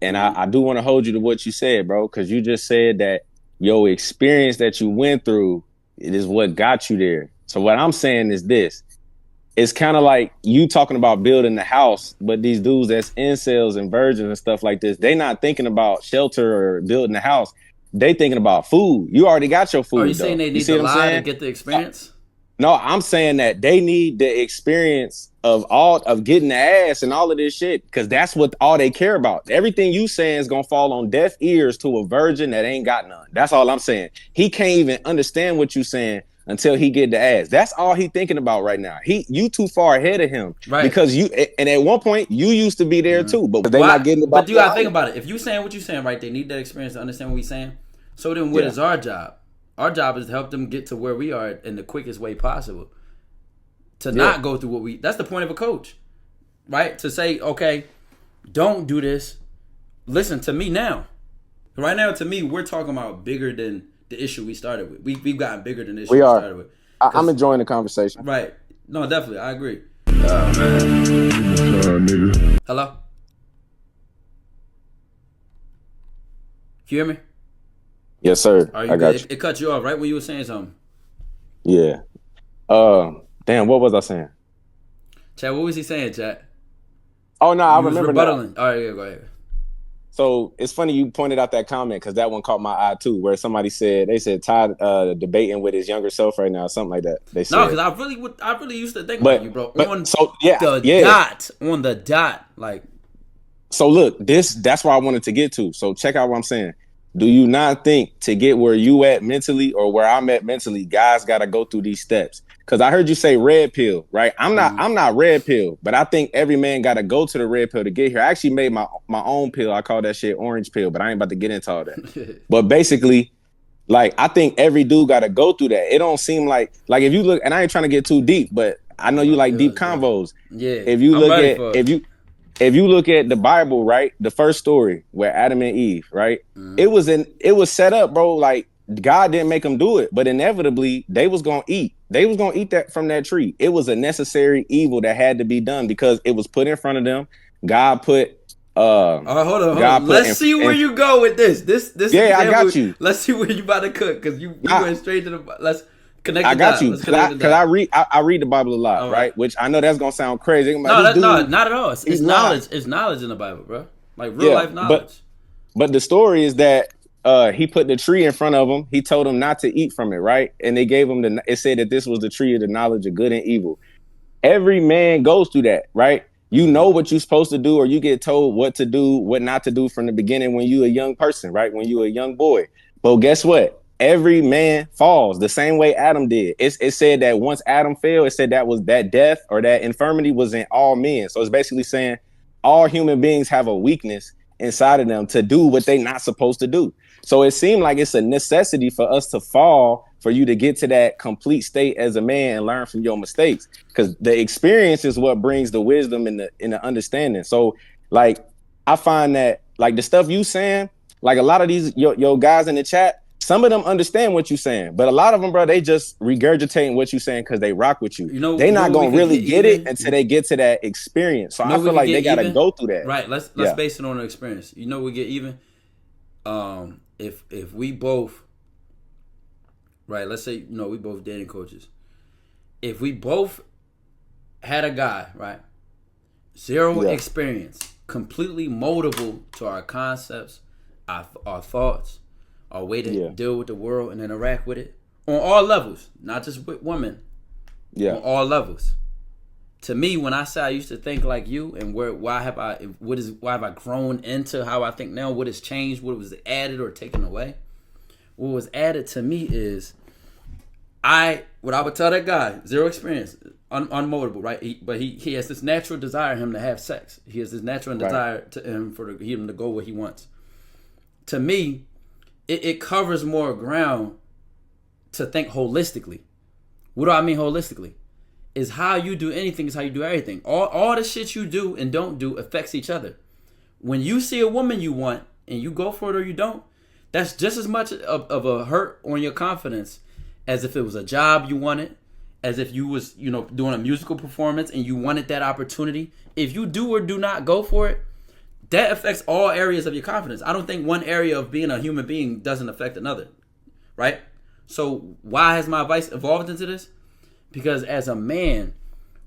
And I do want to hold you to what you said, bro, because you just said that your experience that you went through, it is what got you there. So what I'm saying is this. It's kind of like you talking about building the house, but these dudes that's incels and virgins and stuff like this, they not thinking about shelter or building the house. They thinking about food. You already got your Are you food saying though. they You need see to what I'm lie to saying? get the So, experience? no, I'm saying that they need the experience of all of getting the ass and all of this shit because that's what all they care about. Everything you saying is gonna fall on deaf ears to a virgin that ain't got none. That's all I'm saying. He can't even understand what you saying until he get the ass. That's all he thinking about right now. You too far ahead of him Right. because you and at one point you used to be there too, but they not Why? getting But about do you your gotta think life. about it? If you saying what you saying, right? They need that experience to understand what we saying. So then, what Yeah, is our job? Our job is to help them get to where we are in the quickest way possible. To yeah. not go through what we. That's the point of a coach, right? To say, okay, don't do this. Listen to me now. Right now, to me, we're talking about bigger than the issue we started with. We've gotten bigger than the issue We we are. started with. I'm Cause enjoying the conversation. right, no, definitely, I agree. Oh man, hello, can you hear me? Yes, sir. Are you I good? got you. It cut you off right when you were saying something. Yeah. Damn. What was I saying? Chad, what was he saying, Chad? Oh no, I You was remember now. rebuttaling. All right, yeah, go ahead. So it's funny you pointed out that comment because that one caught my eye too, where somebody said they said Ty debating with his younger self right now, something like that. They No, said, because I really used to think like but you, bro. but On so yeah, the yeah. dot, on the dot, like So look, that's where I wanted to get to. So check out what I'm saying. Do you not think to get where you at mentally or where I'm at mentally, guys got to go through these steps? Because I heard you say red pill, right? I'm not red pill, but I think every man got to go to the red pill to get here. I actually made my own pill. I call that shit orange pill, but I ain't about to get into all that. But basically, like I think every dude got to go through that. It don't seem like if you look, and I ain't trying to get too deep, but I know you let's like go, deep let's go. convos. Yeah, If you I'm look ready at for it. if you look at the Bible, right, the first story where Adam and Eve, right, it was set up, bro. Like God didn't make them do it, but inevitably they was gonna eat. They was gonna eat that from that tree. It was a necessary evil that had to be done because it was put in front of them. God put, uh, All right, hold on, hold on. God put Let's see where in you go with this. This yeah, I example. got you. Let's see where you about to cook because you Nah, went straight to the. Let's connect I the got dot. you Let's connect the because dot. I read the Bible a lot, All right. right? Which I know that's gonna sound crazy. Like, No, this that no, dude, not at all. he It's lied. knowledge. It's knowledge in the Bible, bro. Like real Yeah, life knowledge. but the story is that he put the tree in front of him. He told him not to eat from it, right? And they gave him the. It said that this was the tree of the knowledge of good and evil. Every man goes through that, right? You know what you're supposed to do, or you get told what to do, what not to do from the beginning when you're a young person, right? When you're a young boy. But guess what? Every man falls the same way Adam did. It said that once Adam fell, it said that was that death or that infirmity was in all men. So it's basically saying all human beings have a weakness inside of them to do what they're not supposed to do. So it seemed like it's a necessity for us to fall for you to get to that complete state as a man and learn from your mistakes. Because the experience is what brings the wisdom and the understanding. So like I find that like the stuff you saying, like a lot of these your guys in the chat, some of them understand what you're saying, but a lot of them, bro, they just regurgitating what you're saying because they rock with you. They You know not what we gonna could really get get it even. until they get to that experience. So You I know what we feel could like they get gotta even. go through that. Right. Let's Yeah. base it on the experience. You know what we get even. If we both, right. Let's say we both dating coaches. If we both had a guy, right, zero Yeah. experience, completely moldable to our concepts, our thoughts, our way to Yeah. deal with the world and interact with it on all levels, not just with women, Yeah. on all levels. To me, when I say I used to think like you, and why have I grown into how I think now? What has changed? What was added or taken away? What was added to me is what I would tell that guy, zero experience, unmoldable, right? But he has this natural desire in him to have sex. He has this natural Right. desire to him him to go where he wants. To me, it covers more ground to think holistically. What do I mean holistically? Is how you do anything is how you do everything. All the shit you do and don't do affects each other. When you see a woman you want and you go for it or you don't, that's just as much of a hurt on your confidence as if it was a job you wanted, as if you was doing a musical performance and you wanted that opportunity. If you do or do not go for it, that affects all areas of your confidence. I don't think one area of being a human being doesn't affect another, right? So why has my advice evolved into this? Because as a man,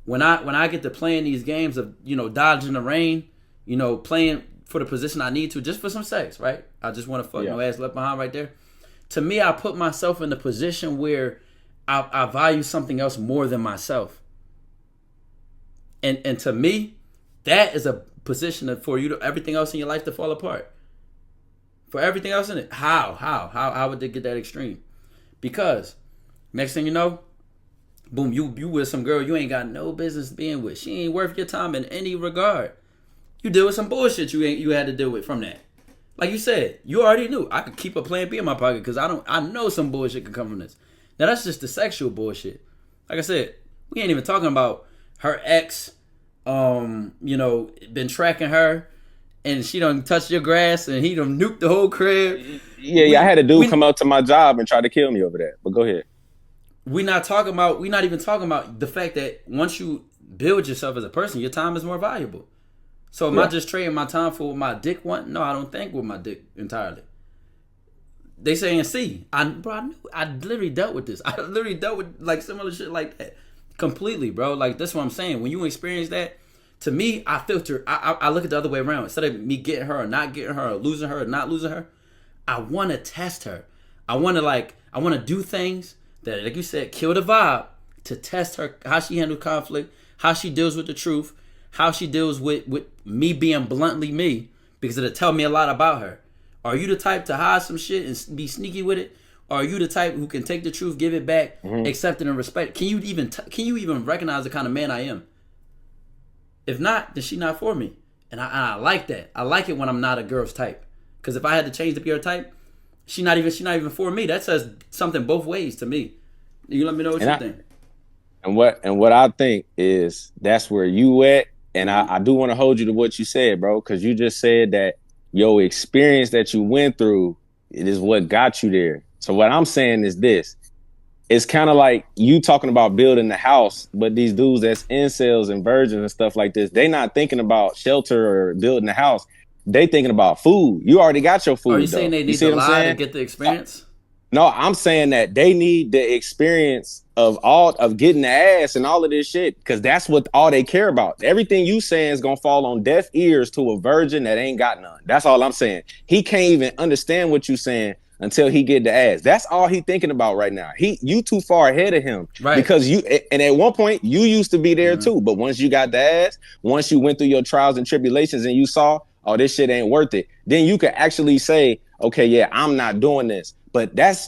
when I get to playing these games of, you know, dodging the rain, you know, playing for the position I need to, just for some sex, right? I just want to fuck no ass left behind right there. To me, I put myself in a position where I value something else more than myself. And to me, that is a position for you to everything else in your life to fall apart. For everything else in it. How would they get that extreme? Because next thing you know, boom, you with some girl you ain't got no business being with. She ain't worth your time in any regard. You deal with some bullshit you had to deal with from that. Like you said, you already knew I could keep a plan B in my pocket because I know some bullshit could come from this. Now that's just the sexual bullshit. Like I said, we ain't even talking about her ex, you know, been tracking her and she done touched your grass and he done nuked the whole crib. I had a dude come up to my job and try to kill me over that. But go ahead. We're not even talking about the fact that once you build yourself as a person, your time is more valuable. So am I just trading my time for what my dick want? No, I don't think with my dick entirely. They saying C. I literally dealt with this. I literally dealt with like similar shit like that. Completely, bro. Like that's what I'm saying. When you experience that, to me, I filter. I look at the other way around. Instead of me getting her or not getting her or losing her or not losing her, I want to test her. I want to do things that, like you said, kill the vibe to test her, how she handles conflict, how she deals with the truth, how she deals with me being bluntly me, because it'll tell me a lot about her. Are you the type to hide some shit and be sneaky with it? Or are you the type who can take the truth, give it back, accept it and respect? Can you even recognize the kind of man I am? If not, then she not for me. And I like that. I like it when I'm not a girl's type. Because if I had to change to be her type, she not even for me. That says something both ways to me. You let me know what you think. And what I think is that's where you at. And I do want to hold you to what you said, bro, because you just said that your experience that you went through, it is what got you there. So what I'm saying is this. It's kind of like you talking about building the house, but these dudes that's incels and virgins and stuff like this, they not thinking about shelter or building the house. They thinking about food. You already got your food. Are you saying they need to lie to get the experience? No, I'm saying that they need the experience of getting the ass and all of this shit, because that's what all they care about. Everything you saying is gonna fall on deaf ears to a virgin that ain't got none. That's all I'm saying. He can't even understand what you saying until he get the ass. That's all he thinking about right now. You too far ahead of him, right? Because and at one point you used to be there too, but once you got the ass, once you went through your trials and tribulations and you saw, oh, this shit ain't worth it, then you could actually say, okay, yeah, I'm not doing this. But that's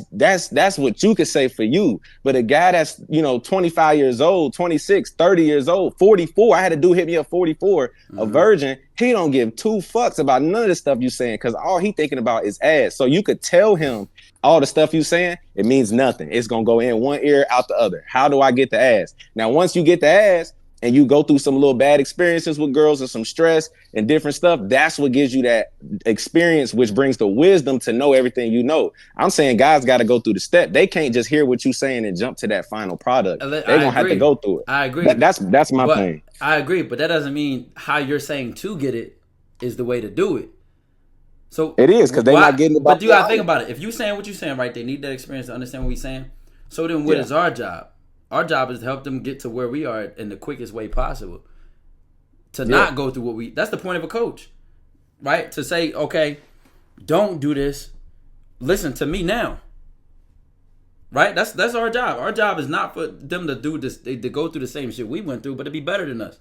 what you could say for you. But a guy that's, 25 years old, 26, 30 years old, 44, I had a dude hit me up 44, a virgin, he don't give two fucks about none of the stuff you saying, because all he thinking about is ass. So you could tell him all the stuff you saying, it means nothing. It's going to go in one ear, out the other. How do I get the ass? Now, once you get the ass, and you go through some little bad experiences with girls and some stress and different stuff, that's what gives you that experience, which brings the wisdom to know everything you know. I'm saying guys got to go through the step. They can't just hear what you're saying and jump to that final product. They're going to have to go through it. I agree. That's my thing. I agree, but that doesn't mean how you're saying to get it is the way to do it. So it is, because they're not getting it. But you got to think about it. If you're saying what you're saying, right, they need that experience to understand what we're saying. So then what is our job? Our job is to help them get to where we are in the quickest way possible. To not go through that's the point of a coach, right? To say, okay, don't do this. Listen to me now. Right? That's our job. Our job is not for them to do this, to go through the same shit we went through, but to be better than us.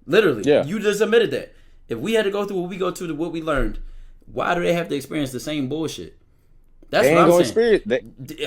Literally. Yeah. You just admitted that. If we had to go through what we go through, what we learned, why do they have to experience the same bullshit? That's what I'm saying.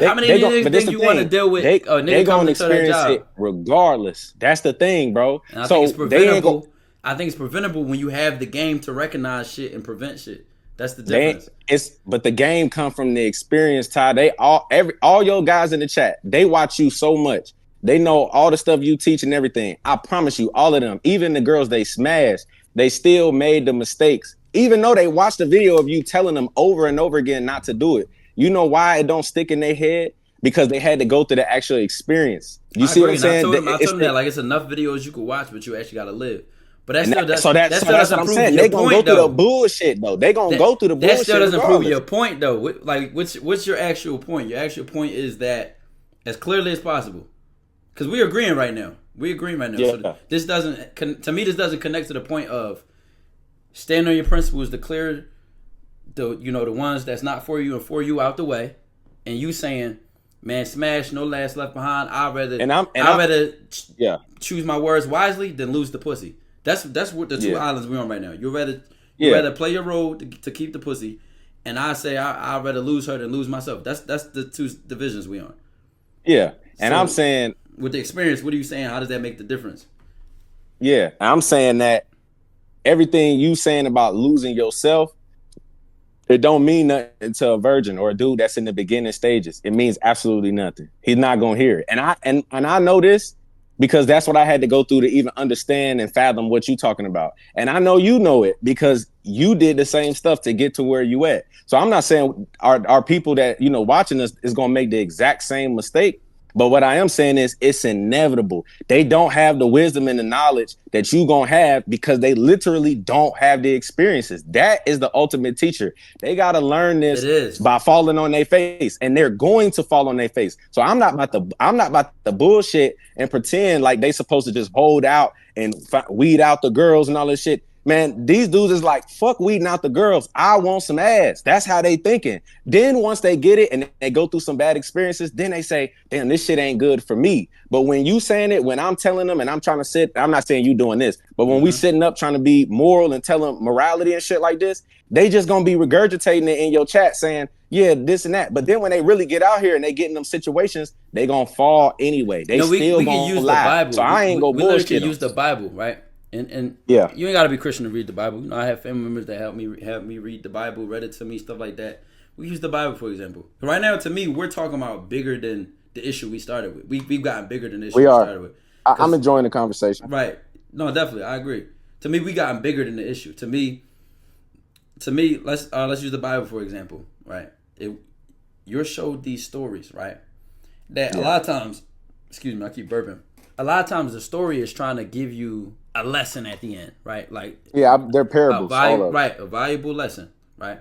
How many of you think you want to deal with a nigga coming to that job? It regardless. That's the thing, bro. And I think it's preventable. I think it's preventable when you have the game to recognize shit and prevent shit. That's the difference. But the game come from the experience, Ty. They all your guys in the chat, they watch you so much. They know all the stuff you teach and everything. I promise you, all of them, even the girls they smashed, they still made the mistakes. Even though they watched the video of you telling them over and over again not to do it. You know why it don't stick in their head? Because they had to go through the actual experience. You see what I'm saying? I told them that, like, it's enough videos you could watch, but you actually got to live. But that And still does, so that that's still what doesn't I'm prove saying. your They gonna go point through the though. bullshit though. They gonna go through the That bullshit. still doesn't prove regardless. your point though. Like what's your actual point? Your actual point is that as clearly as possible, because we're agreeing right now. We're agreeing right now. Yeah. So this doesn't, to me, this doesn't connect to the point of stand on your principles, declare the ones that's not for you and for you out the way, and you saying, man, smash, no last left behind. I'd rather choose my words wisely than lose the pussy. That's what the two islands we're on right now. You'd rather play your role to keep the pussy, and I say I'd rather lose her than lose myself. That's the two divisions we on. Yeah, and So, I'm saying with the experience, what are you saying? How does that make the difference? Yeah, I'm saying that everything you saying about losing yourself, it don't mean nothing to a virgin or a dude that's in the beginning stages. It means absolutely nothing. He's not gonna hear it. And I know this because that's what I had to go through to even understand and fathom what you're talking about. And I know you know it because you did the same stuff to get to where you at. So I'm not saying our people that watching us is gonna make the exact same mistake. But what I am saying is it's inevitable. They don't have the wisdom and the knowledge that you gonna have because they literally don't have the experiences. That is the ultimate teacher. They gotta learn this by falling on their face, and they're going to fall on their face. So I'm not about the bullshit and pretend like they supposed to just hold out and weed out the girls and all this shit. Man, these dudes is like, fuck weeding out the girls. I want some ass. That's how they thinking. Then once they get it and they go through some bad experiences, then they say, damn, this shit ain't good for me. But when you saying it, when I'm telling them and I'm trying to sit, I'm not saying you doing this, but when we sitting up trying to be moral and tell them morality and shit like this, they just gonna be regurgitating it in your chat saying, yeah, this and that. But then when they really get out here and they get in them situations, they gonna fall anyway. They still gonna use lie. The Bible. So I ain't gonna bullshit them. We use the Bible, right? And yeah, you ain't gotta be Christian to read the Bible. I have family members that have me read the Bible, read it to me, stuff like that. We use the Bible, for example. Right now, to me, we're talking about bigger than the issue we started with. We've gotten bigger than the issue we started with. I'm enjoying the conversation. Right. No, definitely. I agree. To me, we gotten bigger than the issue. To me, let's use the Bible, for example, right? You're showed these stories, right? That a lot of times, excuse me, I keep burping. A lot of times the story is trying to give you a lesson at the end, right? Like they're parables, a valuable lesson, right?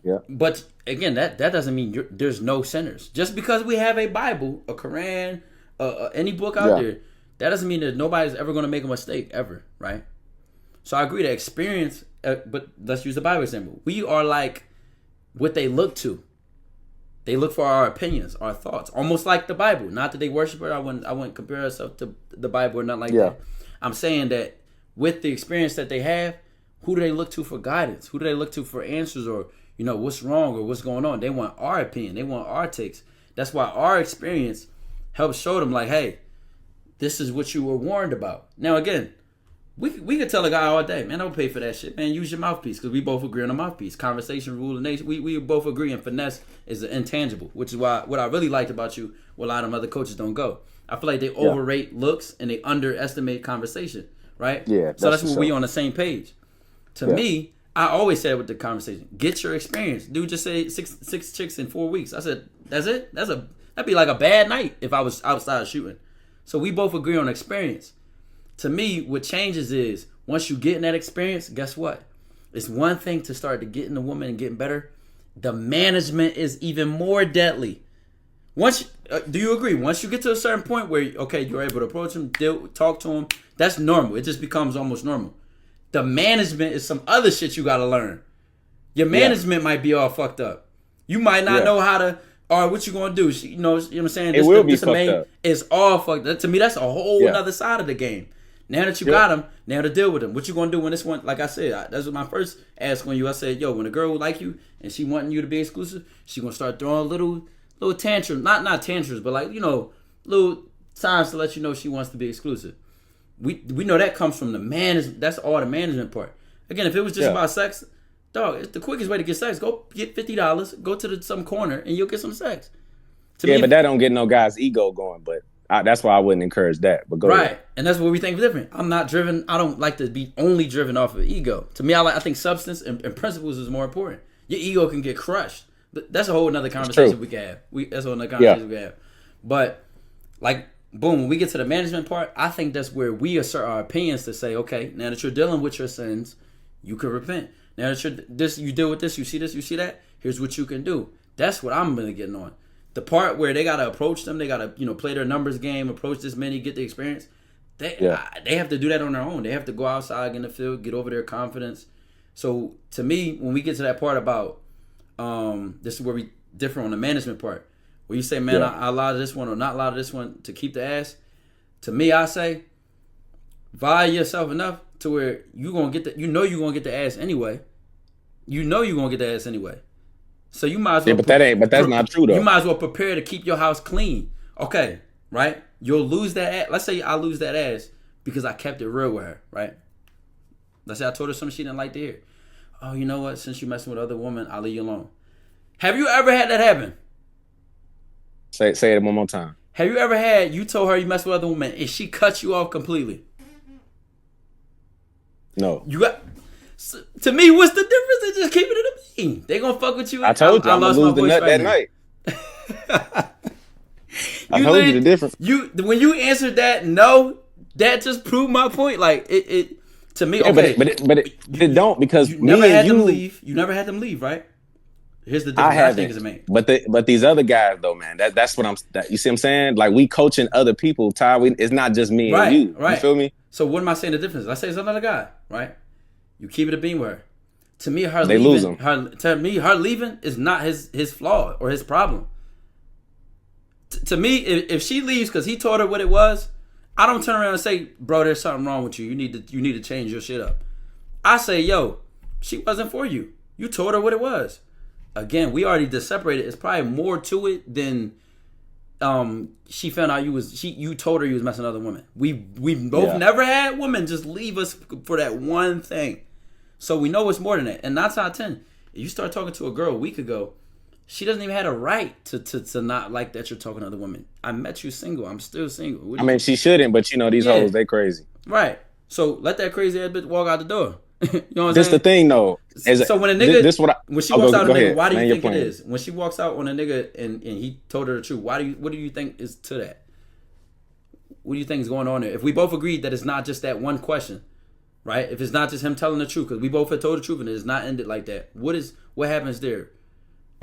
Yeah. But again, that doesn't mean there's no sinners. Just because we have a Bible, a Quran, any book out there, that doesn't mean that nobody's ever going to make a mistake ever, right? So I agree that experience, but let's use the Bible example. We are like what they look to. They look for our opinions, our thoughts, almost like the Bible. Not that they worship it. I wouldn't compare ourselves to the Bible or nothing like that. I'm saying that with the experience that they have, who do they look to for guidance? Who do they look to for answers or, what's wrong or what's going on? They want our opinion. They want our takes. That's why our experience helps show them like, hey, this is what you were warned about. Now, again, we could tell a guy all day, man, don't pay for that shit, man. Use your mouthpiece, because we both agree on a mouthpiece. Conversation, rule of nation. We both agree, and finesse is an intangible, which is why what I really liked about you, where a lot of other coaches don't go. I feel like they overrate looks and they underestimate conversation, right? Yeah. So that's when we on the same page. To me, I always said with the conversation, get your experience. Dude just said six chicks in 4 weeks. I said, that's it? That'd be like a bad night if I was outside shooting. So we both agree on experience. To me, what changes is once you get in that experience, guess what? It's one thing to start to get in the woman and getting better. The management is even more deadly. Do you agree? Once you get to a certain point where, okay, you're able to approach him, talk to him, that's normal. It just becomes almost normal. The management is some other shit you got to learn. Your management might be all fucked up. You might not know how to, all right, what you going to do? You know what I'm saying? It will be fucked up. It's all fucked up. To me, that's a whole other side of the game. Now that you got him, now to deal with him. What you gonna do when this one? Like I said, that's what my first ask on you. I said, yo, when a girl like you and she wanting you to be exclusive, she gonna start throwing little tantrums, not tantrums, but like little signs to let you know she wants to be exclusive. We know that comes from the management. That's all the management part. Again, if it was just about sex, dog, it's the quickest way to get sex. Go get $50, go to some corner, and you'll get some sex. But that don't get no guy's ego going, but. That's why I wouldn't encourage that. But go ahead. And that's what we think is different. I'm not driven. I don't like to be only driven off of ego. To me, I think substance and principles is more important. Your ego can get crushed. But that's a whole another conversation we can have. That's a whole another conversation we can have. But like boom, when we get to the management part, I think that's where we assert our opinions to say, okay, now that you're dealing with your sins, you can repent. Now that you deal with this, you see this, you see that, here's what you can do. That's what I'm really getting on. The part where they gotta approach them, they gotta, play their numbers game, approach this many, get the experience. They have to do that on their own. They have to go outside, get in the field, get over their confidence. So to me, when we get to that part about this is where we differ on the management part. Where you say, man, I lie to this one or not lie to this one to keep the ass. To me, I say, value yourself enough to where you're gonna get you're gonna get the ass anyway. You know you're gonna get the ass anyway. So you might as well. Yeah, but that's not true though. You might as well prepare to keep your house clean. Okay, right? You'll lose that ass. Let's say I lose that ass because I kept it real with her, right? Let's say I told her something she didn't like to hear. Oh, you know what? Since you're messing with other women, I'll leave you alone. Have you ever had that happen? Say it one more time. Have you ever had, you told her you mess with other women and she cut you off completely? No. To me, what's the difference? They just keep it in the bean. They gonna fuck with you. I told you, I'm gonna lose the nut that night. I told you the difference. When you answered that no, that just proved my point. Like it to me. Yeah, okay, but it don't, because you never had them leave. You never had them leave, right? Here's the difference. I think is made. But these other guys though, man, that's what you see what I'm saying? Like, we coaching other people, Ty. It's not just me and you. Right. You feel me? So what am I saying the difference? I say it's another guy, right? You keep it a beam with her. To me, her they leaving, lose them. Her leaving is not his flaw or his problem. To me, if she leaves because he told her what it was, I don't turn around and say, bro, there's something wrong with you. You need to change your shit up. I say, yo, she wasn't for you. You told her what it was. Again, we already just separated. It's probably more to it than she found out you told her you was messing with other women. We both never had women just leave us for that one thing. So we know it's more than that. And 9 out of 10, if you start talking to a girl a week ago, she doesn't even have a right to not like that you're talking to other women. I met you single. I'm still single. I mean, she shouldn't, but these hoes, they crazy. Right. So let that crazy ass bitch walk out the door. You know what I'm saying? This the thing though. So when a nigga, when she walks out on a nigga, why do you think it is? When she walks out on a nigga and he told her the truth, what do you think is to that? What do you think is going on there? If we both agreed that it's not just that one question, right? If it's not just him telling the truth, because we both had told the truth and it's not ended like that, what happens there?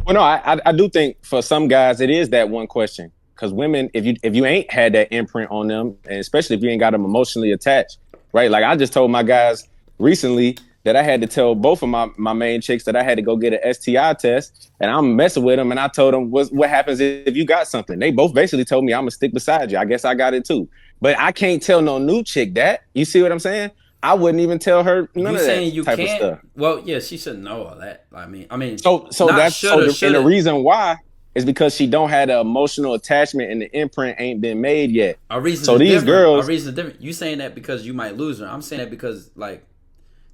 Well, no, I do think for some guys it is that one question. Because women, if you ain't had that imprint on them, and especially if you ain't got them emotionally attached, right? Like I just told my guys recently that I had to tell both of my main chicks that I had to go get an STI test, and I'm messing with them, and I told them what happens if you got something. They both basically told me I'm gonna stick beside you. I guess I got it too, but I can't tell no new chick that. You see what I'm saying? I wouldn't even tell her none of that type of stuff. Well, yeah, she shouldn't know all that. I mean, so that's and the reason why is because she don't have the emotional attachment and the imprint ain't been made yet. Our reason so these different. girls, our reason is different. You saying that because you might lose her. I'm saying that because, like,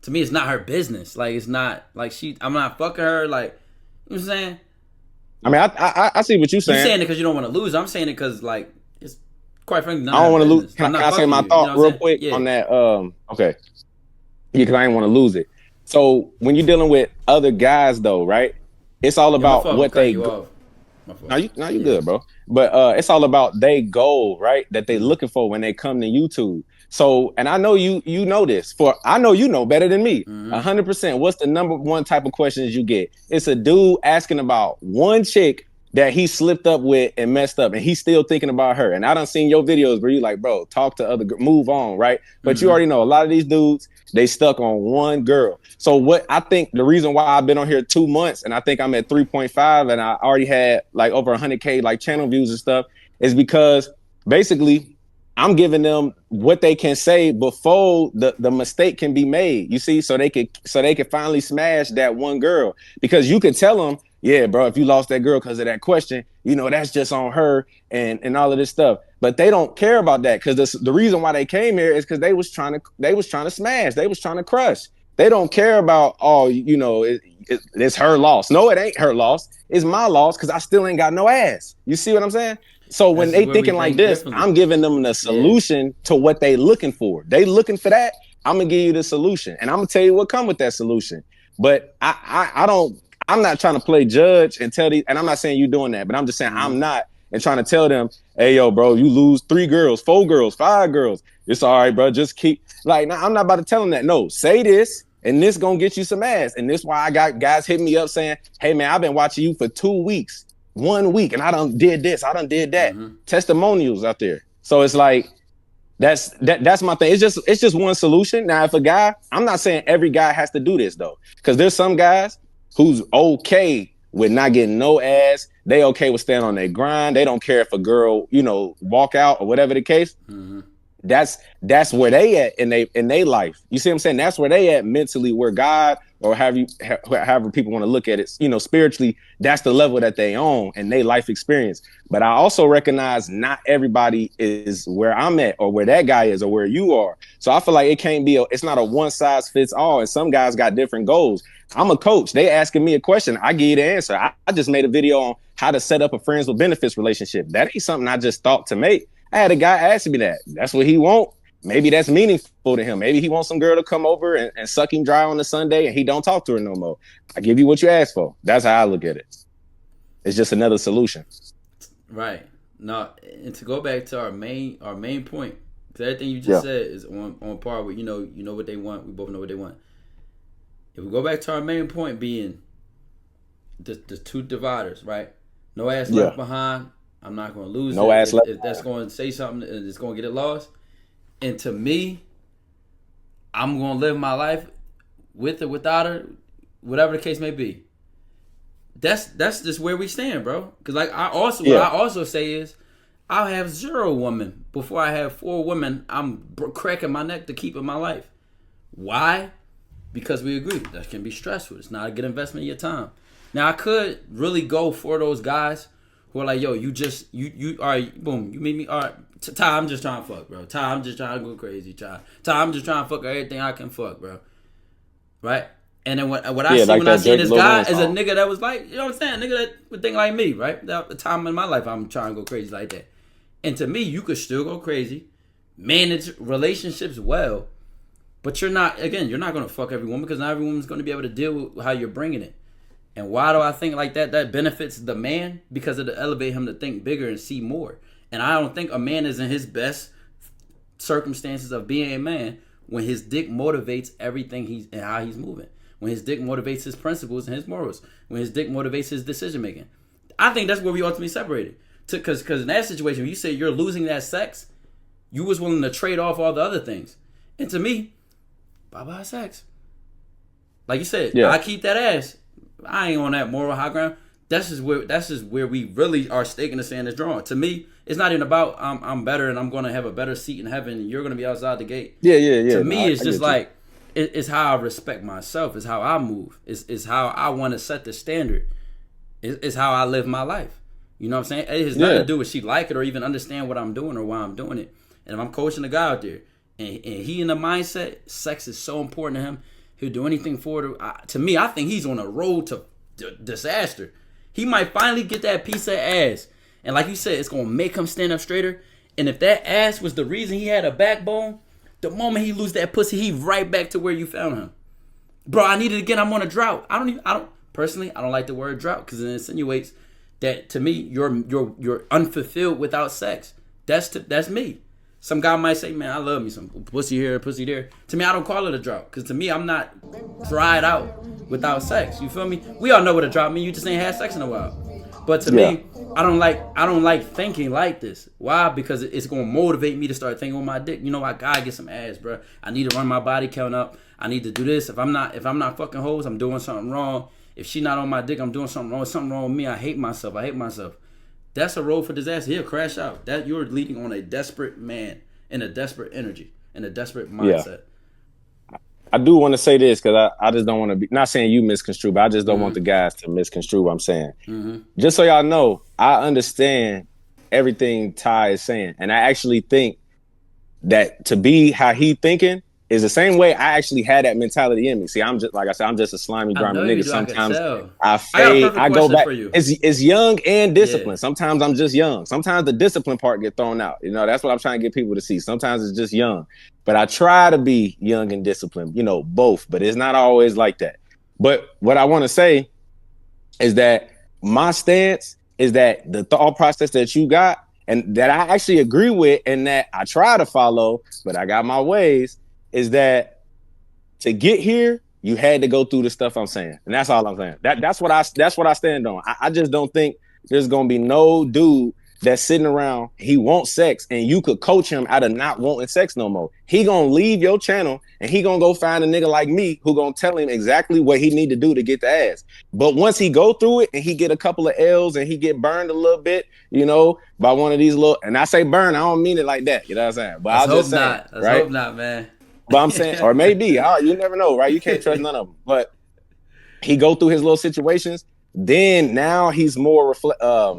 to me, it's not her business. Like, it's not like I'm not fucking her. Like, you know what I'm saying? I mean, I see what you're saying. You're saying it because you don't want to lose. I'm saying it because, like, it's quite frankly not. I don't want to lose. Can I say my thought real quick on that? Okay. Yeah, because I didn't want to lose it. So when you're dealing with other guys, though, right? It's all about what they. No, you good, bro. But it's all about they goal, right? That they looking for when they come to YouTube. So, and I know you know this. I know you know better than me. 100%. What's the number one type of questions you get? It's a dude asking about one chick that he slipped up with and messed up, and he's still thinking about her. And I done seen your videos where you like, bro, talk to other, move on, right? But you already know a lot of these dudes, they stuck on one girl. So what I think the reason why I've been on here 2 months and I think I'm at 3.5 and I already had like over 100K like channel views and stuff is because basically I'm giving them what they can say before the mistake can be made. You see, so they could finally smash that one girl, because you could tell them, yeah, bro, if you lost that girl because of that question, that's just on her and all of this stuff. But they don't care about that, because the reason why they came here is because they was trying to smash, they was trying to crush. They don't care about, it's her loss. No, it ain't her loss. It's my loss because I still ain't got no ass. You see what I'm saying? So when they thinking like this, I'm giving them the solution to what they looking for. They looking for that. I'm gonna give you the solution, and I'm gonna tell you what come with that solution. But I'm not trying to play judge and tell these, and I'm not saying you doing that, but I'm just saying I'm not. and trying to tell them, hey, yo, bro, you lose 3 girls, 4 girls, 5 girls. It's all right, bro. Just keep like, nah, I'm not about to tell them that. No, say this, and this gonna get you some ass. And this why I got guys hitting me up saying, hey, man, I've been watching you for 2 weeks, 1 week, and I done did this, I done did that. Testimonials out there. So it's like, that's my thing. It's just one solution. Now, if a guy, I'm not saying every guy has to do this though, because there's some guys who's okay with not getting no ass. They okay with staying on their grind. They don't care if a girl, walk out or whatever the case. That's where they at in they life. You see what I'm saying? That's where they at mentally, where God or however people want to look at it, spiritually, that's the level that they own and they life experience. But I also recognize not everybody is where I'm at or where that guy is or where you are. So I feel like it's not a one size fits all. And some guys got different goals. I'm a coach. They asking me a question. I give you the answer. I just made a video on how to set up a friends with benefits relationship. That ain't something I just thought to make. I had a guy ask me that. That's what he want. Maybe that's meaningful to him. Maybe he wants some girl to come over and suck him dry on a Sunday and he don't talk to her no more. I give you what you asked for. That's how I look at it. It's just another solution. Right. Now, and to go back to our main point, because everything you just said is on par with, you know what they want. We both know what they want. If we go back to our main point being the two dividers, right? No ass left behind. I'm not going to lose no it. Ass left. If that's going to say something and it's going to get it lost. And to me, I'm going to live my life with or without her, whatever the case may be. That's just where we stand, bro. Because what I also say is, I'll have 0 women before I have 4 women I'm cracking my neck to keep in my life. Why? Because we agree that can be stressful. It's not a good investment of your time. Now, I could really go for those guys who are like, yo, you all right, boom, you meet me, all right, Ty, I'm just trying to fuck, bro. Ty, I'm just trying to go crazy, Ty, I'm just trying to fuck everything I can fuck, bro. Right? And then what I see when I see this guy is a nigga that was like, you know what I'm saying? A nigga that would think like me, right? At the time in my life, I'm trying to go crazy like that. And to me, you could still go crazy, manage relationships well, but you're not going to fuck every woman because not every woman's going to be able to deal with how you're bringing it. And why do I think like that? That benefits the man because it'll elevate him to think bigger and see more. And I don't think a man is in his best circumstances of being a man when his dick motivates everything and how he's moving. When his dick motivates his principles and his morals. When his dick motivates his decision making. I think that's where we ultimately separated. Because in that situation, when you say you're losing that sex, you was willing to trade off all the other things. And to me, bye-bye sex. Like you said, I keep that ass. I ain't on that moral high ground. That's just where we really are staking the sand is drawn. To me, it's not even about I'm better and I'm going to have a better seat in heaven and you're going to be outside the gate. Yeah. To me, it's just like it's how I respect myself. It's how I move. It's how I want to set the standard. It's how I live my life. You know what I'm saying? It has nothing to do with she like it or even understand what I'm doing or why I'm doing it. And if I'm coaching a guy out there and he in the mindset, sex is so important to him. He'll do anything for it. To me, I think he's on a road to disaster. He might finally get that piece of ass. And like you said, it's going to make him stand up straighter. And if that ass was the reason he had a backbone, the moment he lose that pussy, he right back to where you found him. Bro, I need it again. I'm on a drought. I don't like the word drought because it insinuates that to me, you're unfulfilled without sex. That's me. Some guy might say, man, I love me some pussy here, pussy there. To me, I don't call it a drought. Because to me, I'm not dried out without sex. You feel me? We all know what a drought means. You just ain't had sex in a while. But to me, I don't like thinking like this. Why? Because it's going to motivate me to start thinking with my dick. You know, I gotta get some ass, bro. I need to run my body count up. I need to do this. If I'm not fucking hoes, I'm doing something wrong. If she not on my dick, I'm doing something wrong. Something wrong with me. I hate myself. That's a road for disaster. He'll crash out. That you're leading on a desperate man in a desperate energy, in a desperate mindset. Yeah. I do want to say this because I just don't want to be, not saying you misconstrue, but I just don't want the guys to misconstrue what I'm saying. Just so y'all know, I understand everything Ty is saying. And I actually think that to be how he thinking is the same way I actually had that mentality in me. See, I'm just, like I said, I'm just a slimy, grimy nigga. Sometimes I fade, I go back. It's young and disciplined. Yeah. Sometimes I'm just young. Sometimes the discipline part get thrown out. You know, that's what I'm trying to get people to see. Sometimes it's just young. But I try to be young and disciplined, you know, both. But it's not always like that. But what I want to say is that my stance is that the thought process that you got and that I actually agree with and that I try to follow, but I got my ways, is that to get here, you had to go through the stuff I'm saying. And that's all I'm saying. That's what I stand on. I just don't think there's gonna be no dude that's sitting around, he wants sex, and you could coach him out of not wanting sex no more. He gonna leave your channel and he gonna go find a nigga like me who gonna tell him exactly what he need to do to get the ass. But once he go through it and he get a couple of L's and he get burned a little bit, you know, by one of these little, and I say burn, I don't mean it like that, you know what I'm saying? But I'll just say, Let's hope not, man. But I'm saying, or maybe, you never know, right? You can't trust none of them. But he go through his little situations. Then now he's more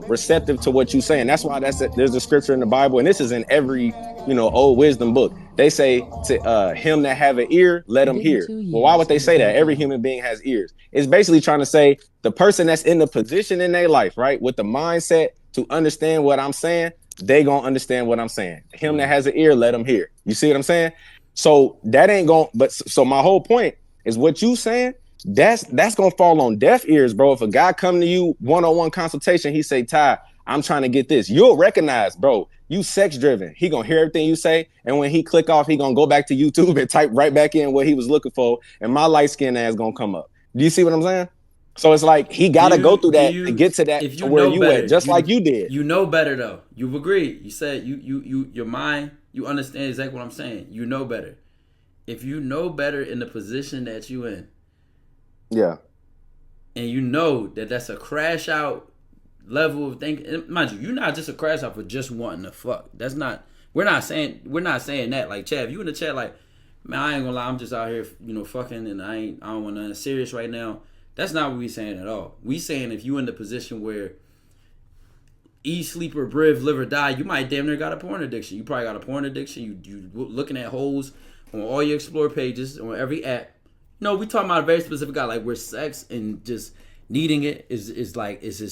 receptive to what you're saying. That's why there's a scripture in the Bible, and this is in every old wisdom book. They say to him that have an ear, let him hear. Well, why would they say that? Every human being has ears. It's basically trying to say the person that's in the position in their life, right, with the mindset to understand what I'm saying, they gonna understand what I'm saying. Him that has an ear, let him hear. You see what I'm saying? So that ain't going. But so my whole point is what you saying. That's gonna fall on deaf ears, bro. If a guy come to you one-on-one consultation, he say, Ty, I'm trying to get this. You'll recognize, bro, you sex driven. He gonna hear everything you say, and when he click off, he gonna go back to YouTube and type right back in what he was looking for, and my light skin ass gonna come up. Do you see what I'm saying? So it's like he gotta go through that to get to that to where you at, just like you did. You know better though. You've agreed. You said your mind. You understand exactly what I'm saying. You know better. If you know better in the position that you in. Yeah. And you know that that's a crash out level of thinking. Mind you, you're not just a crash out for just wanting to fuck. That's not. We're not saying that. Like Chad, if you in the chat, like, man, I ain't gonna lie, I'm just out here, fucking, and I don't want nothing serious right now. That's not what we saying at all. We saying if you in the position where eat, sleep, or breathe, live or die, you might damn near got a porn addiction. You probably got a porn addiction. You looking at holes on all your explore pages on every app. No, we talking about a very specific guy, like where sex and just needing it is his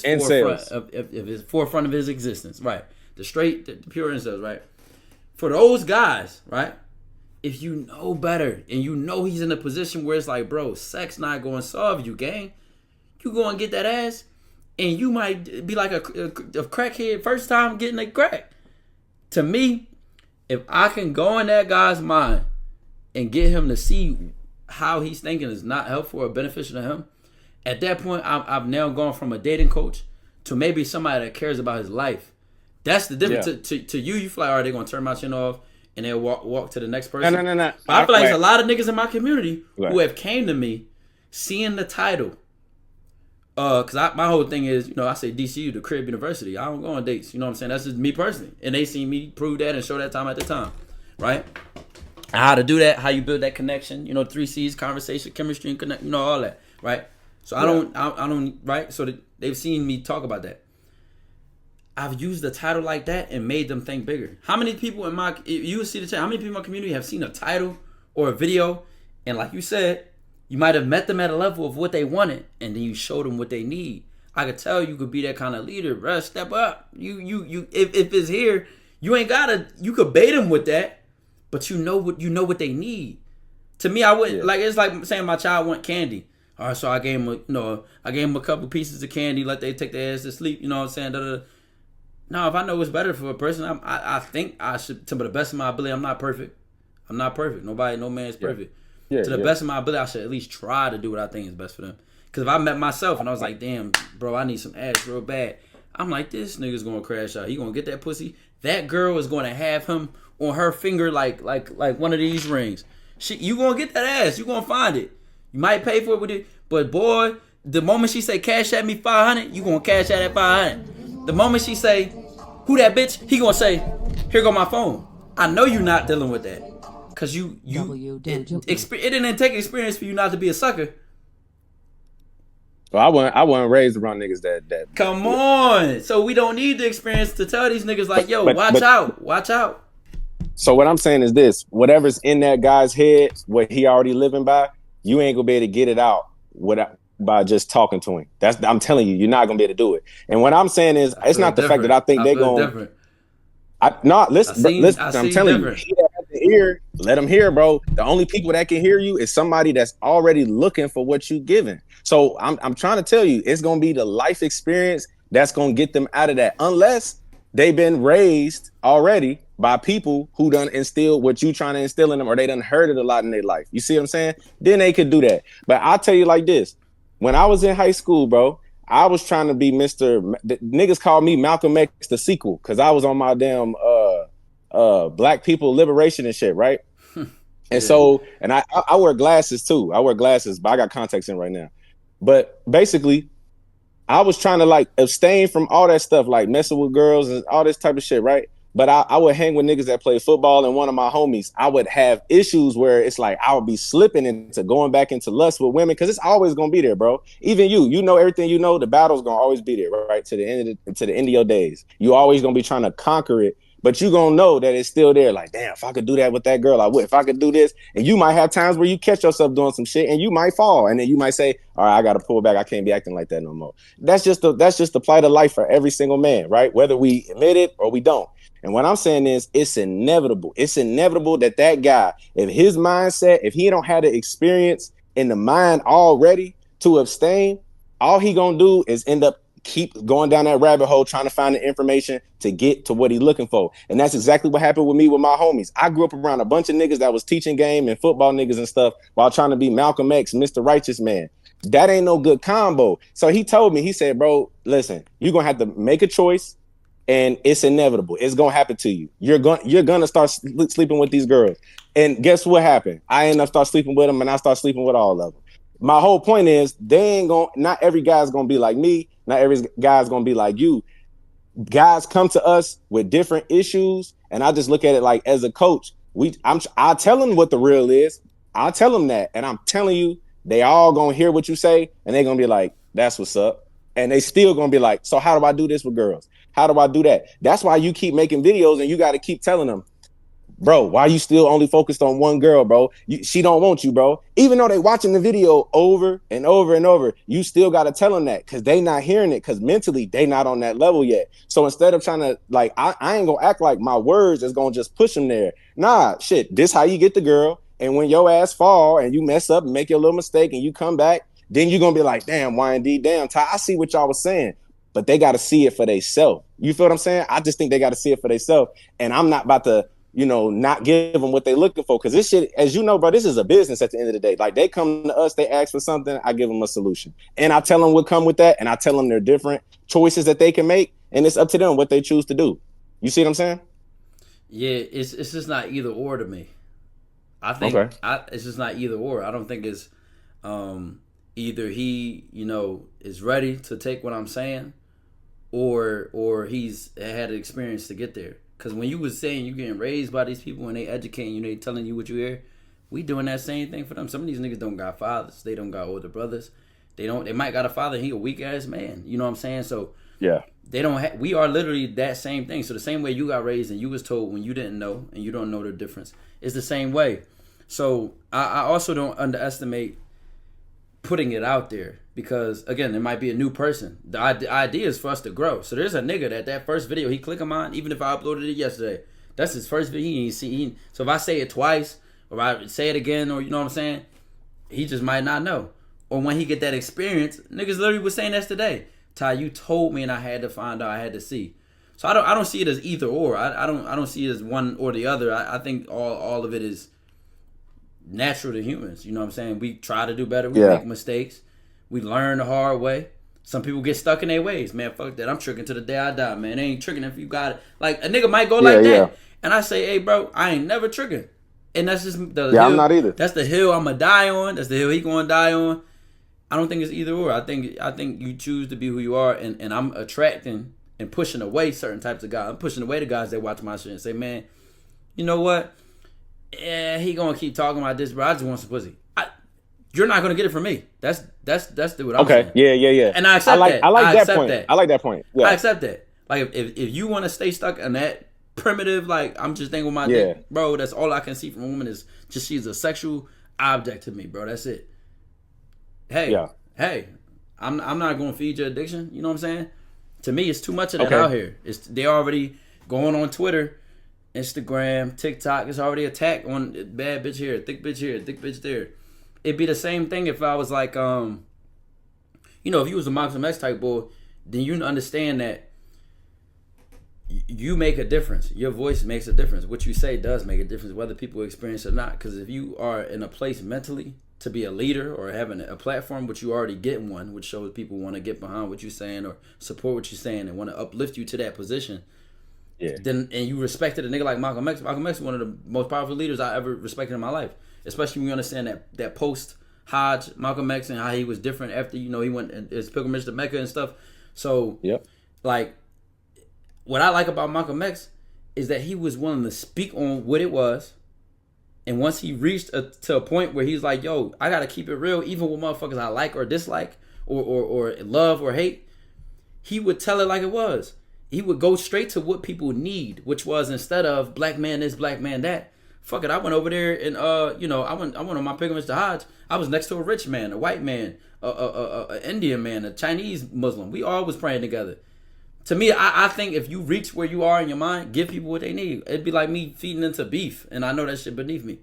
forefront of his existence, right? The pure incels, right? For those guys, right? If you know better and you know he's in a position where it's like, bro, sex not going to solve you, gang. You go and get that ass, and you might be like a crackhead first time getting a crack. To me, if I can go in that guy's mind and get him to see how he's thinking is not helpful or beneficial to him, at that point, I've now gone from a dating coach to maybe somebody that cares about his life. That's the difference. Yeah. To you, you feel like, all right, they're going to turn my chin off and they'll walk to the next person. No. But I feel like there's a lot of niggas in my community who have came to me seeing the title. Because my whole thing is, I say DCU, the crib university. I don't go on dates. You know what I'm saying? That's just me personally. And they see me prove that and show that time at the time. Right? How to do that, how you build that connection, 3 C's, conversation, chemistry, and connect, all that, right? So I don't, right? So they've seen me talk about that. I've used a title like that and made them think bigger. How many people you see the chat, how many people in my community have seen a title or a video, and like you said, you might have met them at a level of what they wanted, and then you showed them what they need. I could tell you could be that kind of leader, bro. Step up. If it's here, you ain't gotta, you could bait them with that. But you know what they need. To me, I wouldn't like. It's like saying my child want candy. All right, so I gave him a couple pieces of candy, let they take their ass to sleep. You know what I'm saying? No, if I know what's better for a person, I think I should. To the best of my ability, I'm not perfect. Nobody, no man is perfect. To the best of my ability, I should at least try to do what I think is best for them. Because if I met myself and I was like, damn, bro, I need some ass real bad. I'm like, this nigga's gonna crash out. He gonna get that pussy. That girl is gonna have him on her finger like one of these rings. You gonna get that ass. You gonna find it. You might pay for it with it, but boy, the moment she say cash at me 500, you gonna cash at that 500. The moment she say, who that bitch? He gonna say, here go my phone. I know you not dealing with that, cause it didn't take experience for you not to be a sucker. Well, I wasn't raised around niggas that. Come on, so we don't need the experience to tell these niggas like, yo, watch out. So what I'm saying is this: whatever's in that guy's head, what he already living by, you ain't gonna be able to get it out by just talking to him. I'm telling you, you're not gonna be able to do it. And what I'm saying is, it's not the fact that I think they're going. Listen. I'm telling you, he that has the ear, let him hear, bro. The only people that can hear you is somebody that's already looking for what you giving. So I'm trying to tell you, it's gonna be the life experience that's gonna get them out of that. Unless they've been raised already by people who done instilled what you trying to instill in them, or they done heard it a lot in their life. You see what I'm saying? Then they could do that. But I'll tell you like this: when I was in high school, bro, I was trying to be Mr. Niggas called me Malcolm X the sequel because I was on my damn black people liberation and shit, right? And Yeah. so, and I wear glasses too. I wear glasses, but I got contacts in right now. But basically, I was trying to like abstain from all that stuff, like messing with girls and all this type of shit, right? But I would hang with niggas that play football, and one of my homies, I would have issues where it's like I would be slipping into going back into lust with women because it's always gonna be there, bro. Even you know everything you know, the battle's gonna always be there, right? To the end of your days. You always gonna be trying to conquer it, but you gonna know that it's still there. Like, damn, if I could do that with that girl, I would. If I could do this, and you might have times where you catch yourself doing some shit, and you might fall, and then you might say, all right, I gotta pull back. I can't be acting like that no more. That's just the plight of life for every single man, right? Whether we admit it or we don't. And what I'm saying is, it's inevitable. It's inevitable that guy, if his mindset, if he don't have the experience in the mind already to abstain, all he gonna do is end up keep going down that rabbit hole trying to find the information to get to what he's looking for. And that's exactly what happened with me with my homies. I grew up around a bunch of niggas that was teaching game and football niggas and stuff while trying to be Malcolm X, Mr. Righteous Man. That ain't no good combo. So he told me, he said, bro, listen, you're gonna have to make a choice. And it's inevitable. It's gonna happen to you. You're gonna start sleeping with these girls. And guess what happened? I end up start sleeping with them, and I start sleeping with all of them. My whole point is, not every guy's gonna be like me. Not every guy's gonna be like you. Guys come to us with different issues, and I just look at it like, as a coach, I tell them what the real is. I tell them that, and I'm telling you, they all gonna hear what you say, and they're gonna be like, that's what's up. And they still gonna be like, so how do I do this with girls? How do I do that? That's why you keep making videos, and you got to keep telling them, bro, why you still only focused on one girl, bro? She don't want you, bro. Even though they watching the video over and over and over, you still got to tell them that because they not hearing it because mentally they not on that level yet. So instead of trying to, like, I ain't going to act like my words is going to just push them there. Nah, shit, this how you get the girl. And when your ass fall and you mess up and make your little mistake and you come back, then you're going to be like, damn, YND, damn, Ty, I see what y'all was saying. But they got to see it for themselves. You feel what I'm saying? I just think they got to see it for themselves. And I'm not about to, not give them what they looking for. Because this shit, as you know, bro, this is a business at the end of the day. Like, they come to us, they ask for something, I give them a solution. And I tell them what come with that, and I tell them there are different choices that they can make, and it's up to them what they choose to do. You see what I'm saying? Yeah, it's just not either or to me. I think it's just not either or. I don't think it's either he, is ready to take what I'm saying, or he's had an experience to get there. Because when you was saying you getting raised by these people and they educating you, they telling you what you hear, we doing that same thing for them. Some of these niggas don't got fathers. They don't got older brothers. They might got a father. He a weak ass man. You know what I'm saying? So yeah, they don't. We are literally that same thing. So the same way you got raised and you was told when you didn't know and you don't know the difference, it's the same way. So I also don't underestimate putting it out there because, again, there might be a new person. The idea is for us to grow. So there's a nigga that first video he click him on, even if I uploaded it yesterday, that's his first video. He ain't see. So if I say it twice or I say it again, or you know what I'm saying, he just might not know. Or when he get that experience, niggas literally was saying that's today. Ty, you told me and I had to find out, I had to see. So I don't see it as either or. I don't see it as one or the other. I think all of it is natural to humans. You know what I'm saying? We try to do better. We make mistakes. We learn the hard way. Some people get stuck in their ways. Man, fuck that. I'm tricking to the day I die, man. They ain't tricking if you got it. Like, a nigga might go like that. Yeah. And I say, hey, bro, I ain't never tricking. And that's just the hill. I'm not either. That's the hill I'm going to die on. That's the hill he going to die on. I don't think it's either or. I think you choose to be who you are. And I'm attracting and pushing away certain types of guys. I'm pushing away the guys that watch my shit and say, man, you know what? Yeah, he gonna keep talking about this, bro. I just want some pussy. You're not gonna get it from me. That's what I'm saying. Yeah. And I accept that. I like that point. I like that point. Yeah. I accept that. Like if you want to stay stuck in that primitive, like I'm just thinking with my dick, bro. That's all I can see from a woman is just she's a sexual object to me, bro. That's it. Hey, I'm not gonna feed your addiction. You know what I'm saying? To me, it's too much of that out here. They already going on Twitter, Instagram, TikTok. It's already attack on bad bitch here, thick bitch there. It'd be the same thing if I was like, if you was a Malcolm X type boy then you understand that you make a difference. Your voice makes a difference. What you say does make a difference, whether people experience it or not. Because if you are in a place mentally to be a leader or having a platform, which you already get one, which shows people want to get behind what you're saying or support what you're saying and want to uplift you to that position. Yeah. Then and you respected a nigga like Malcolm X. Malcolm X is one of the most powerful leaders I ever respected in my life. Especially when you understand that post Hodge Malcolm X and how he was different after, he went his pilgrimage to Mecca and stuff. So like what I like about Malcolm X is that he was willing to speak on what it was. And once he reached to a point where he's like, yo, I got to keep it real, even with motherfuckers I like or dislike or love or hate, he would tell it like it was. He would go straight to what people need, which was instead of black man this, black man that. Fuck it, I went over there and I went on my pilgrimage to Hajj. I was next to a rich man, a white man, a Indian man, a Chinese Muslim. We all was praying together. To me, I think if you reach where you are in your mind, give people what they need. It'd be like me feeding into beef, and I know that shit beneath me.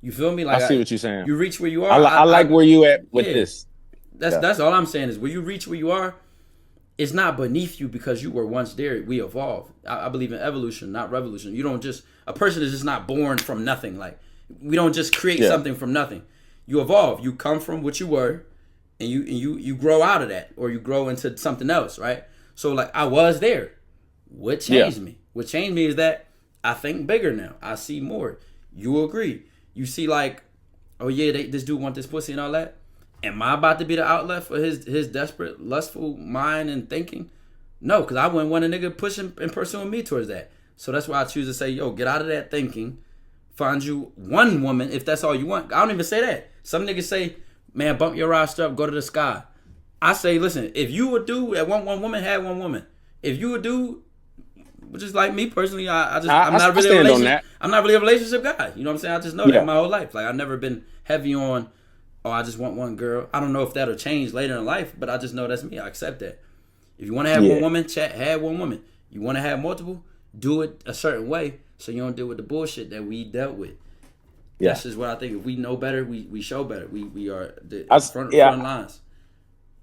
You feel me? Like I see what you're saying. You reach where you are. I like where you at with this. That's all I'm saying is where you reach where you are, it's not beneath you because you were once there. We evolve. I believe in evolution, not revolution. You don't just a person is just not born from nothing. Like we don't just create something from nothing. You evolve. You come from what you were, and you grow out of that, or you grow into something else, right? So like I was there. What changed me? What changed me is that I think bigger now. I see more. You agree. You see like, oh yeah, this dude want this pussy and all that. Am I about to be the outlet for his desperate, lustful mind and thinking? No, because I wouldn't want a nigga pushing and pursuing me towards that. So that's why I choose to say, yo, get out of that thinking. Find you one woman if that's all you want. I don't even say that. Some niggas say, man, bump your roster up, go to the sky. I say, listen, if you a dude that want one woman, have one woman. If you a dude, just like me personally, I'm not really a relationship guy. You know what I'm saying? I just know that my whole life. Like I've never been heavy on, oh, I just want one girl. I don't know if that'll change later in life, but I just know that's me. I accept that. If you want to have one woman, have one woman. You want to have multiple, do it a certain way so you don't deal with the bullshit that we dealt with. Yeah. That's just what I think. If we know better, we show better. We are the front lines.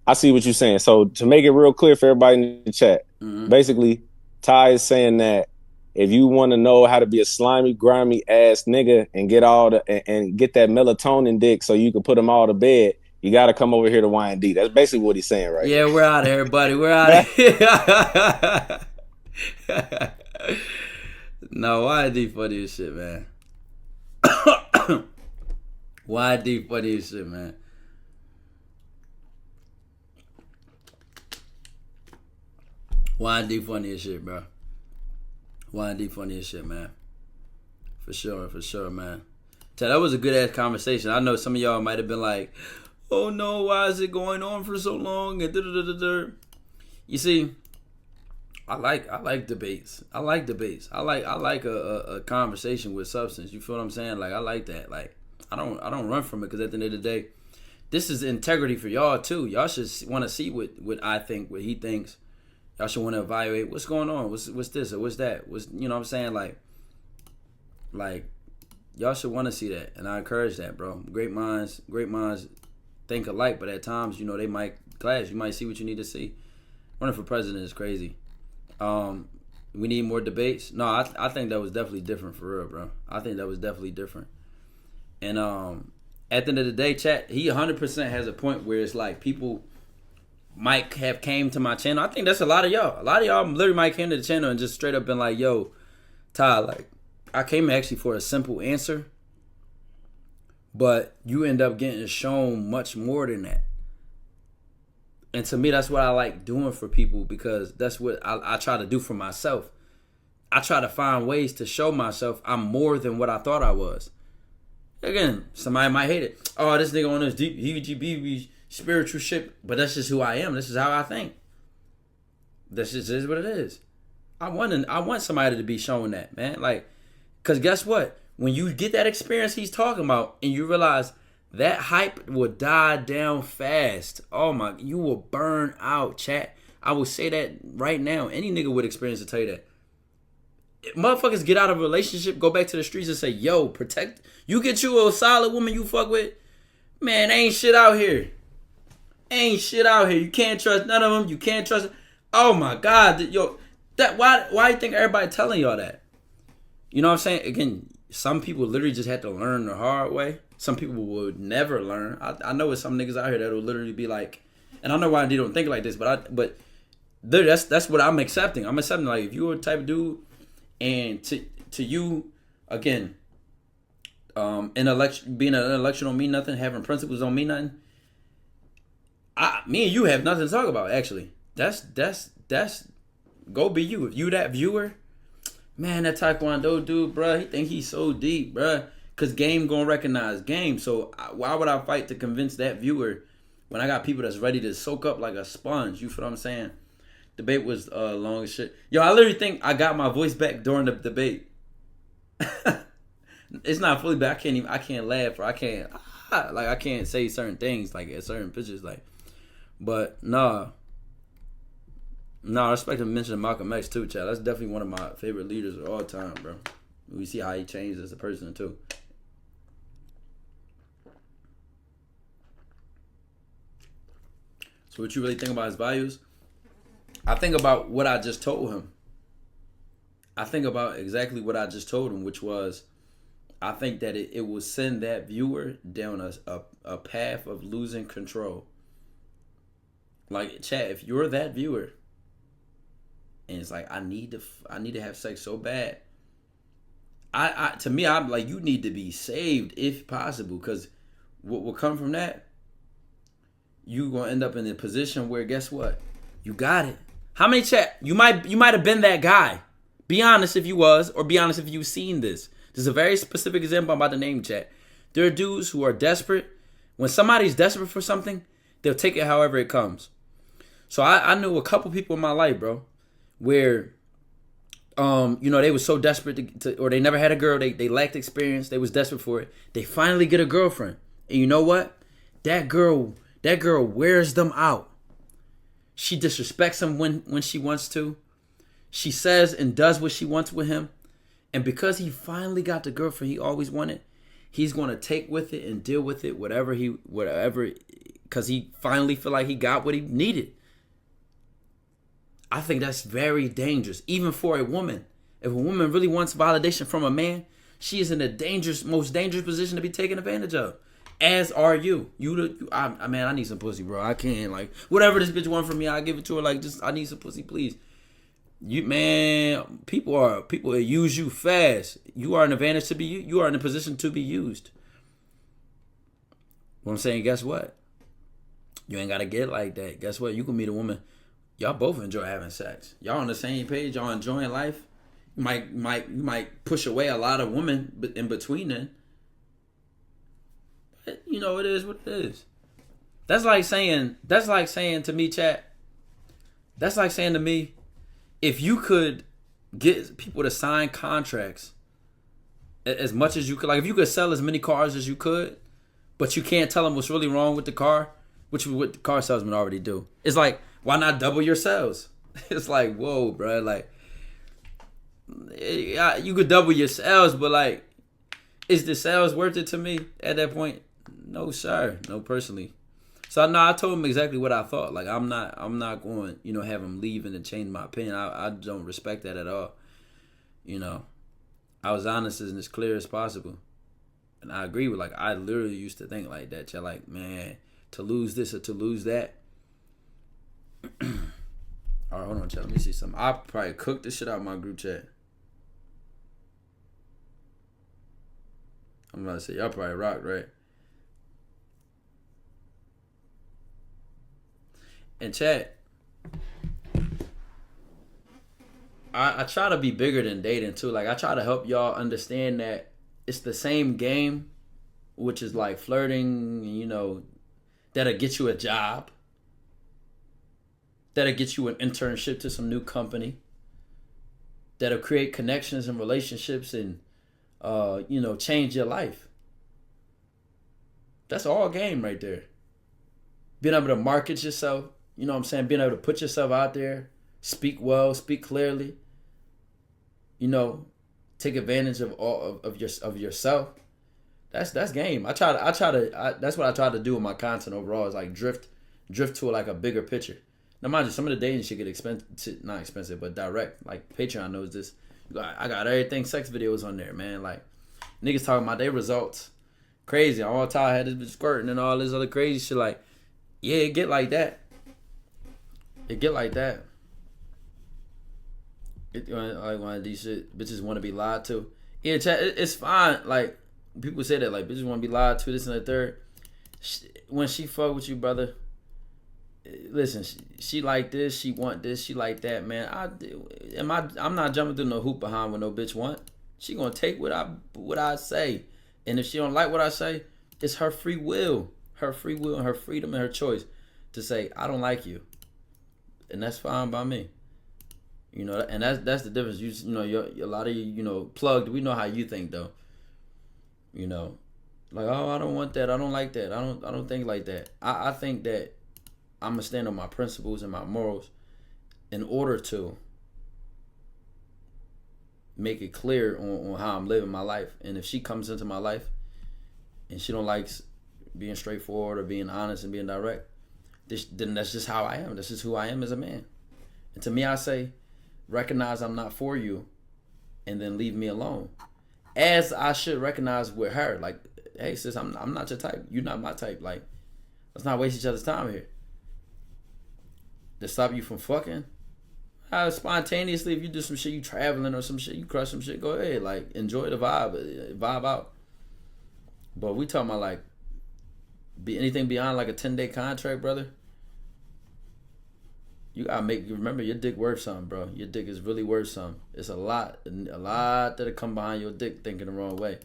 I see what you're saying. So to make it real clear for everybody in the chat, basically, Ty is saying that if you want to know how to be a slimy, grimy ass nigga and get and get that melatonin dick so you can put them all to bed, you got to come over here to Y&D. That's basically what he's saying, right? Yeah, we're out of here, buddy. We're out of here. No, Y&D funny as shit, man. Y&D funny as shit, man. Y&D funny as shit, bro. Y&D funny as shit, man. For sure, man. So that was a good ass conversation. I know some of y'all might have been like, "Oh no, why is it going on for so long?" And da-da-da-da-da. You see, I like debates. I like debates. I like a conversation with substance. You feel what I'm saying? Like I like that. Like I don't run from it because at the end of the day, this is integrity for y'all too. Y'all should want to see what I think, what he thinks. Y'all should want to evaluate what's going on. What's this or what's that? You know what I'm saying? Like y'all should want to see that, and I encourage that, bro. Great minds think alike, but at times, they might clash. You might see what you need to see. Running for president is crazy. We need more debates. No, I think that was definitely different for real, bro. I think that was definitely different. And at the end of the day, chat, he 100% has a point where it's like people might have came to my channel. I think that's a lot of y'all. A lot of y'all literally might came to the channel and just straight up been like, yo, Ty, like, I came actually for a simple answer, but you end up getting shown much more than that. And to me, that's what I like doing for people because that's what I try to do for myself. I try to find ways to show myself I'm more than what I thought I was. Again, somebody might hate it. Oh, this nigga on this deep heebie-jeebie spiritual shit, but that's just who I am. This is how I think. This just is what it is. I want somebody to be showing that, man. Like, cause guess what? When you get that experience he's talking about, and you realize that hype will die down fast. Oh my, you will burn out, chat. I will say that right now. Any nigga with experience will tell you that. If motherfuckers get out of a relationship, go back to the streets and say, yo, protect. You get you a solid woman you fuck with. Man, ain't shit out here. Ain't shit out here. You can't trust none of them. You can't trust. Oh my God, yo, that why you think everybody telling y'all that? You know what I'm saying? Again, some people literally just had to learn the hard way. Some people would never learn. I know it's some niggas out here that will literally be like, and I don't know why they don't think like this, but that's what I'm accepting. I'm accepting, like, if you're a type of dude, and to you, again, being an intellectual don't mean nothing. Having principles don't mean nothing. Me and you have nothing to talk about. Actually, that's go be you. If you that viewer, man, that Tykwondoe dude, bruh, he think he's so deep, bruh. Cause game gonna recognize game. So why would I fight to convince that viewer when I got people that's ready to soak up like a sponge? You feel what I'm saying? Debate was long as shit. Yo, I literally think I got my voice back during the debate. It's not fully back. I can't laugh, or I can't say certain things like at certain pictures, like. But nah, I respect him mentioning Malcolm X too, Chad. That's definitely one of my favorite leaders of all time, bro. We see how he changed as a person too. So what you really think about his values? I think about what I just told him. I think about exactly what I just told him, which was, I think that it will send that viewer down a path of losing control. Like, Chad, if you're that viewer, and it's like, I need to have sex so bad. To me, I'm like, you need to be saved if possible, because what will come from that, you gonna end up in a position where, guess what? You got it. How many, Chat? You might have been that guy. Be honest if you was, or be honest if you've seen this. This is a very specific example I'm about to name, Chat. There are dudes who are desperate. When somebody's desperate for something, they'll take it however it comes. So I knew a couple people in my life, bro, where, they were so desperate to, or they never had a girl. They lacked experience. They was desperate for it. They finally get a girlfriend. And you know what? That girl wears them out. She disrespects him when she wants to. She says and does what she wants with him. And because he finally got the girlfriend he always wanted, he's going to take with it and deal with it, whatever, because he finally feel like he got what he needed. I think that's very dangerous, even for a woman. If a woman really wants validation from a man, she is in the most dangerous position to be taken advantage of. As are you. I need some pussy, bro. I can't, like, whatever this bitch want from me, I give it to her. Like, just, I need some pussy, please. People use you fast. You are an advantage to be used. You are in a position to be used. What I'm saying, guess what? You ain't gotta get like that. Guess what? You can meet a woman. Y'all both enjoy having sex. Y'all on the same page. Y'all enjoying life. You might push away a lot of women in between then. But, it is what it is. That's like saying to me, chat. That's like saying to me, if you could get people to sign contracts as much as you could, like if you could sell as many cars as you could, but you can't tell them what's really wrong with the car, which is what the car salesmen already do. It's like, why not double your sales? It's like, whoa, bro. Like, you could double your sales, but like, is the sales worth it to me at that point? No, sir. No, personally. So I told him exactly what I thought. Like, I'm not going, have him leave and change my opinion. I don't respect that at all. I was honest and as clear as possible. And I agree with, like, I literally used to think like that. You're like, man, to lose this or to lose that. All right, hold on, chat. Let me see something. I probably cooked the shit out of my group chat. I'm about to say, y'all probably rocked, right? And chat, I try to be bigger than dating too. Like, I try to help y'all understand that it's the same game, which is like flirting, that'll get you a job, that'll get you an internship to some new company, that'll create connections and relationships and, change your life. That's all game right there. Being able to market yourself, being able to put yourself out there, speak well, speak clearly, take advantage of yourself. That's game. That's what I try to do with my content overall, is like drift to like a bigger picture. Now, mind you, some of the dating shit get expensive, not expensive, but direct. Like Patreon knows this. I got everything sex videos on there, man. Like niggas talking about their results, crazy. All time I had this bitch squirting and all this other crazy shit. Like, yeah, it get like that. It get like that. Like one of these shit, bitches want to be lied to. Yeah, chat, it's fine. Like people say that, like bitches want to be lied to, this and the third. When she fuck with you, brother, listen, she like this, she want this, she like that, man. I'm not jumping through no hoop behind what no bitch want. She gonna take what I say, and if she don't like what I say, it's her free will, and her freedom and her choice to say I don't like you, and that's fine by me. You know, and that's the difference. You know, a lot of you, plugged. We know how you think though. You know, like, oh, I don't want that. I don't like that. I don't think like that. I think that I'm gonna stand on my principles and my morals in order to make it clear on how I'm living my life. And if she comes into my life and she don't like being straightforward or being honest and being direct, then that's just how I am. That's just who I am as a man. And to me, I say, recognize I'm not for you, and then leave me alone. As I should recognize with her, like, hey sis, I'm not your type. You're not my type. Like, let's not waste each other's time here. To stop you from fucking, spontaneously, if you do some shit, you traveling or some shit, you crush some shit, go ahead. Like, enjoy the vibe out. But we talking about like be anything beyond like a 10-day contract, brother. You gotta remember your dick worth something, bro. Your dick is really worth something. It's a lot that'll come behind your dick thinking the wrong way.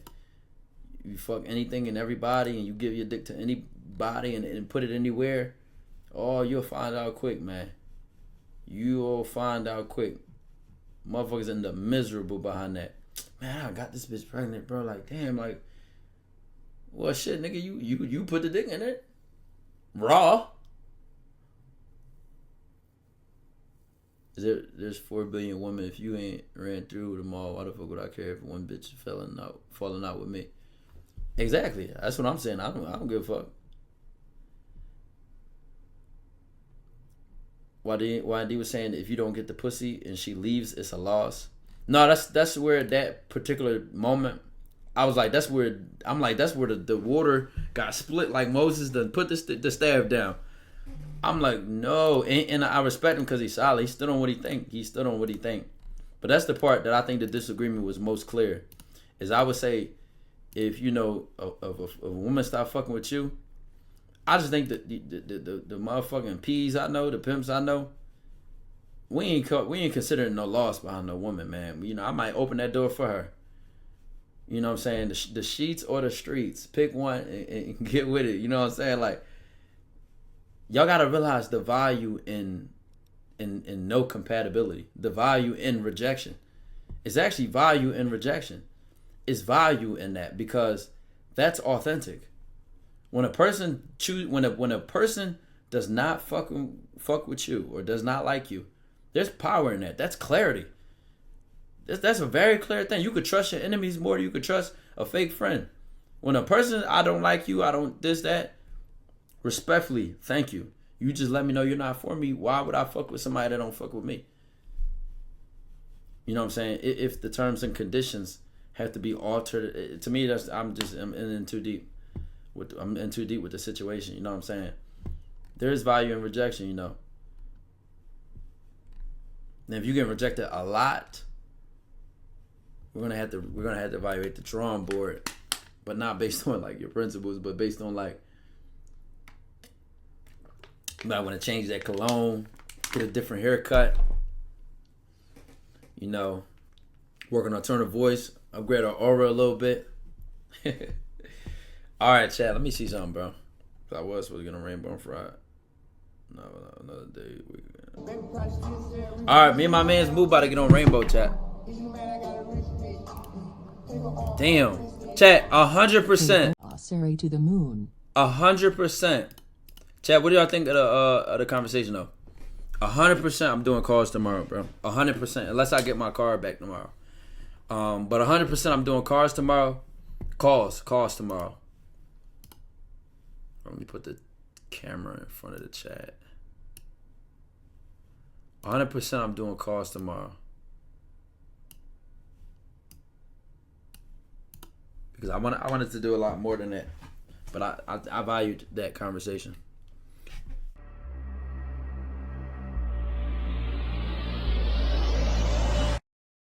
You fuck anything and everybody, and you give your dick to anybody and put it anywhere. Oh, you'll find out quick, man. You'll find out quick. Motherfuckers end up miserable behind that. Man, I got this bitch pregnant, bro. Like, damn, like, well, shit, nigga, you put the dick in it raw. There's 4 billion women. If you ain't ran through them all, why the fuck would I care if one bitch falling out with me? Exactly. That's what I'm saying. I don't give a fuck. YD was saying if you don't get the pussy and she leaves, it's a loss. No, that's where that particular moment, I was like, that's where the water got split. Like Moses done put the staff down. I'm like, no, and I respect him because he's solid. He stood on what he think. But that's the part that I think the disagreement was most clear. Is I would say, if a woman stop fucking with you, I just think that the motherfucking P's I know, the pimps I know, we ain't considering no loss behind no woman, man. I might open that door for her. You know what I'm saying? The sheets or the streets, pick one and get with it. You know what I'm saying? Like, y'all gotta realize the value in no compatibility, the value in rejection. It's actually value in rejection. It's value in that because that's authentic. When a person when a person does not fuck with you or does not like you, there's power in that. That's clarity. That's a very clear thing. You could trust your enemies more than you could trust a fake friend. When a person, I don't like you, I don't this, that, respectfully, thank you. You just let me know you're not for me. Why would I fuck with somebody that don't fuck with me? You know what I'm saying? If the terms and conditions have to be altered, to me, I'm in too deep. I'm in too deep with the situation. You know what I'm saying? There is value in rejection. And if you get rejected a lot, we're gonna have to evaluate the drawing board, but not based on like your principles, but based on like, you might want to change that cologne, get a different haircut, work on our tone of voice, upgrade our aura a little bit. All right, Chad, let me see something, bro. I was supposed to get on Rainbow on Friday. No, another day. All right, me and my man's Moo about to get on Rainbow, Chad. Damn. Chad, 100%. Sorry to the moon. 100%. Chad, what do y'all think of the conversation, though? 100% I'm doing calls tomorrow, bro. 100%, unless I get my car back tomorrow. But 100% I'm doing cars tomorrow. Calls tomorrow. Let me put the camera in front of the chat. 100% I'm doing calls tomorrow. Because I wanted to do a lot more than that. But I valued that conversation.